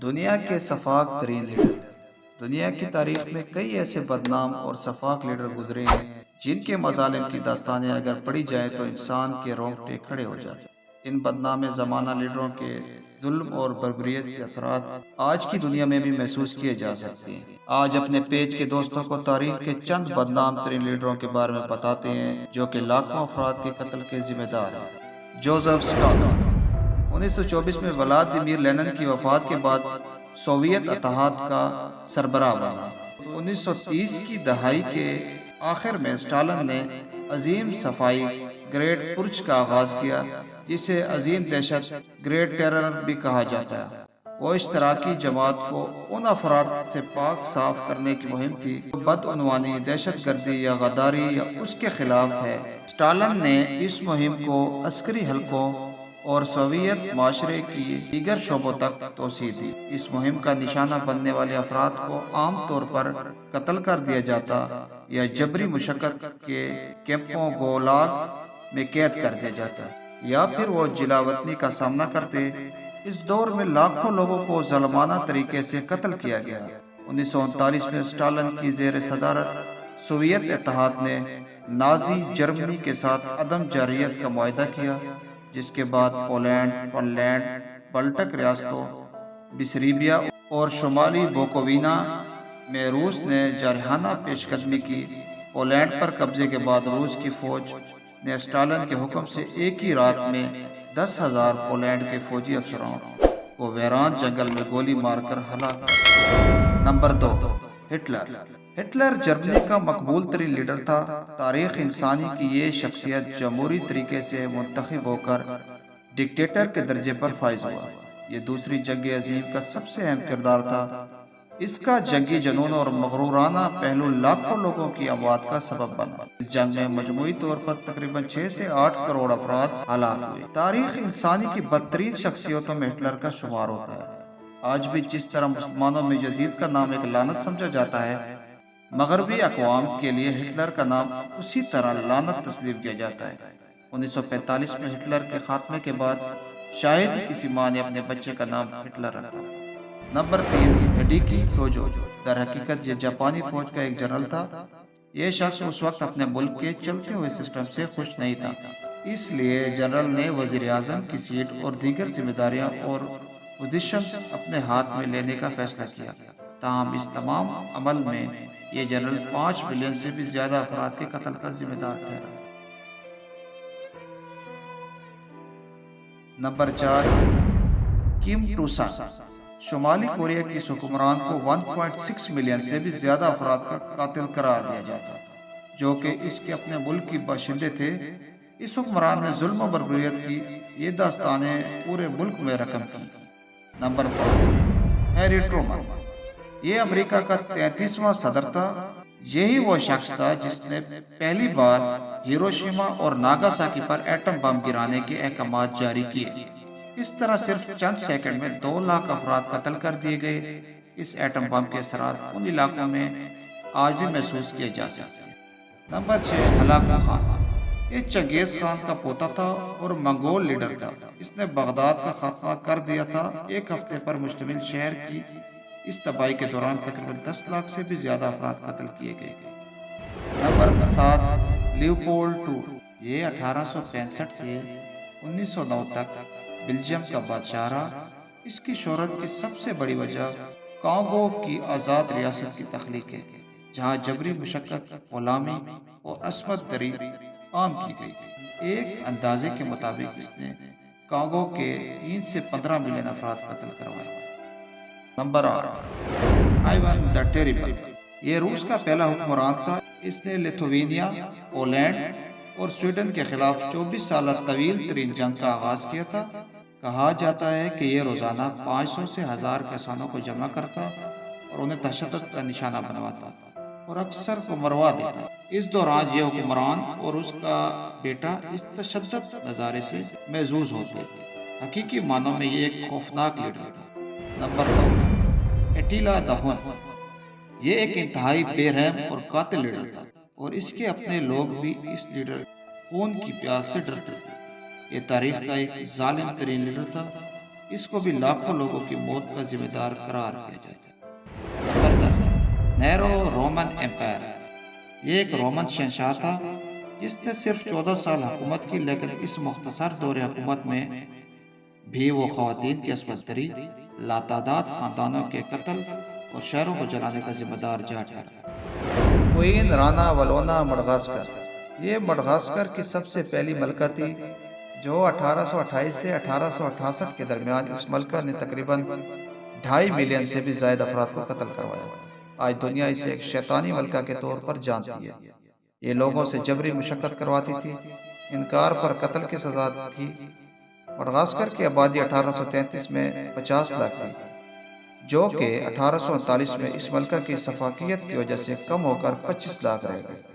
دنیا کے شفاق ترین لیڈر۔ دنیا کی تاریخ میں کئی ایسے بدنام اور شفاق لیڈر گزرے ہیں جن کے مظالم کی داستانیں اگر پڑھی جائے تو انسان کے رونگٹے کھڑے ہو جاتے ہیں۔ ان بدنام زمانہ لیڈروں کے ظلم اور بربریت کے اثرات آج کی دنیا میں بھی محسوس کیے جا سکتے ہیں۔ آج اپنے پیج کے دوستوں کو تاریخ کے چند بدنام ترین لیڈروں کے بارے میں بتاتے ہیں جو کہ لاکھوں افراد کے قتل کے ذمہ دار ہیں۔ جوزف اسٹالن 1924 میں ولادیمیر لینن کی وفات کے بعد سوویت اتحاد کا سربراہ بنا۔ 1930 کی دہائی کے آخر میں اسٹالن نے عظیم صفائی گریٹ پرچ کا آغاز کیا جسے عظیم دہشت گریٹ ٹیرر بھی کہا جاتا ہے۔ وہ اشتراکی جماعت کو ان افراد سے پاک صاف کرنے کی مہم تھی جو بدعنوانی، دہشت گردی یا غداری یا اس کے خلاف ہے۔ اسٹالن نے اس مہم کو عسکری حلقوں اور سوویت معاشرے کی دیگر شعبوں تک توسیع دی۔ اس مہم کا نشانہ بننے والے افراد کو عام طور پر قتل کر دیا جاتا یا جبری مشقت کے کیمپوں گولاگ میں قید کر دیا جاتا یا پھر وہ جلا وطنی کا سامنا کرتے۔ اس دور میں لاکھوں لوگوں کو ظالمانہ طریقے سے قتل کیا گیا۔ 1939 میں اسٹالن کی زیر صدارت سوویت اتحاد نے نازی جرمنی کے ساتھ عدم جارحیت کا معاہدہ کیا، جس کے بعد پولینڈ، فن لینڈ، بالٹک ریاستوں، بسریبیا اور شمالی بوکوینا میں روس نے جارحانہ پیش قدمی کی۔ پولینڈ پر قبضے کے بعد روس کی فوج نے اسٹالن کے حکم سے ایک ہی رات میں 10,000 پولینڈ کے فوجی افسروں کو ویران جنگل میں گولی مار کر ہلاک کیا۔ Number 2، Hitler. ہٹلر جرمنی کا مقبول ترین لیڈر تھا۔ تاریخ انسانی کی یہ شخصیت جمہوری طریقے سے منتخب ہو کر ڈکٹیٹر کے درجے پر فائز ہوا۔ یہ دوسری جنگ عظیم کا سب سے اہم کردار تھا۔ اس کا جنگی جنون اور مغرورانہ پہلو لاکھوں لوگوں کی اموات کا سبب بنا۔ اس جنگ میں مجموعی طور پر تقریباً 6 سے 8 کروڑ افراد ہلاک ہوئے۔ تاریخ انسانی کی بدترین شخصیتوں میں ہٹلر کا شمار ہوتا ہے۔ آج بھی جس طرح مسلمانوں میں یزید کا نام ایک لعنت سمجھا جاتا ہے، مغربی اقوام کے لیے ہٹلر کا نام اسی طرح لعنت تسلیم کیا جاتا ہے۔ 1945 میں ہٹلر کے خاتمے کے بعد شاید ہی کسی ماں نے اپنے بچے کا نام ہٹلر رکھا۔ نمبر 3، ہڈیکی ٹوجو۔ در حقیقت یہ جاپانی فوج کا ایک جنرل تھا۔ یہ شخص اس وقت اپنے ملک کے چلتے ہوئے سسٹم سے خوش نہیں تھا، اس لیے جنرل نے وزیر اعظم کی سیٹ اور دیگر ذمہ داریاں اور پوزیشنز اپنے ہاتھ میں لینے کا فیصلہ کیا۔ تاہم اس تمام عمل میں یہ جنرل 5 ملین سے بھی زیادہ افراد کے قتل کا ذمہ دار ٹھہرا۔ نمبر 4، کم ٹو سن۔ شمالی کوریا کے اس حکمران کو 1.6 ملین سے بھی زیادہ افراد کا قاتل قرار دیا جاتا، جو کہ اس کے اپنے ملک کے باشندے تھے۔ اس حکمران نے ظلم و بربریت کی یہ داستانیں پورے ملک میں رقم کی۔ Number 5، Harry Truman. یہ امریکہ کا 33واں صدر تھا۔ یہی وہ شخص تھا جس نے پہلی بار ہیروشیما اور ناگاساکی پر ایٹم بم گرانے کے احکامات جاری کیے۔ اس طرح صرف چند سیکنڈ میں 2 لاکھ افراد قتل کر دیے گئے۔ اس ایٹم بم کے اثرات ان علاقوں میں آج بھی محسوس کیے جا سکتے ہیں۔ Number 6، Hulagu Khan. یہ چنگیز خان کا پوتا تھا اور منگول لیڈر تھا۔ اس نے بغداد کا خاتمہ کر دیا تھا۔ ایک ہفتے پر مشتمل شہر کی اس تباہی کے دوران تقریباً 10 لاکھ سے بھی زیادہ افراد قتل کیے گئے۔ Number 7، Leopold II۔ یہ 1865 سے 1909 تک بیلجیم کا بادشاہ رہا۔ اس کی شہرت کی سب سے بڑی وجہ کانگو کی آزاد ریاست کی تخلیق ہے، جہاں جبری مشقت، غلامی اور عصمت دری عام کی گئی۔ ایک اندازے کے مطابق اس نے کانگو کے 3 سے 15 ملین افراد قتل کروائے۔ نمبر 8، آئیوان دی ٹیریبل۔ یہ روس کا پہلا حکمران تھا۔ اس نے لیتھوینیا، پولینڈ اور سویڈن کے خلاف 24 سالہ طویل ترین جنگ کا آغاز کیا تھا۔ کہا جاتا ہے کہ یہ روزانہ 500 سے 1000 کسانوں کو جمع کرتا اور انہیں تشدد کا نشانہ بنواتا اور اکثر کو مروا دیتا۔ اس دوران یہ حکمران اور اس کا بیٹا اس تشدد نظارے سے محظوظ ہوتے۔ حقیقی معنوں میں یہ ایک خوفناک لیڈر تھا۔ نمبر 9، ایٹیلا دی ہون۔ یہ ایک انتہائی بے رحم اور قاتل لیڈر تھا اور اس کے اپنے لوگ بھی اس لیڈر خون کی پیاس سے ڈرتے تھے۔ یہ تاریخ کا ایک ظالم ترین لیڈر تھا۔ اس کو بھی لاکھوں لوگوں کی موت کا ذمہ دار قرار کیا جاتا ہے۔ نمبر 10، نیرو رومن ایمپائر۔ یہ ایک رومن شہنشاہ تھا جس نے صرف 14 سال حکومت کی، لیکن اس مختصر دور حکومت میں بھی وہ خواتین کی عصمت دری، لاتعداد خاندانوں کے قتل اور شہروں کو جلانے کا ذمہ دار جا ٹھہرا۔ Queen Ranavalona Madagascar. یہ مڈغاسکر کی سب سے پہلی ملکہ تھی جو 1828 سے 1868 کے درمیان اس ملکہ نے تقریباً 2.5 ملین سے بھی زائد افراد کو قتل کروایا۔ آج دنیا اسے ایک شیطانی ملکہ کے طور پر جانتی ہے۔ یہ لوگوں سے جبری مشقت کرواتی تھی، انکار پر قتل کی سزا تھی۔ مڈغاسکر کی آبادی 1833 میں 50 لاکھ تھی، جو کہ 1839 میں اس ملکہ کی شفافیت کی وجہ سے کم ہو کر 25 لاکھ رہ گئی۔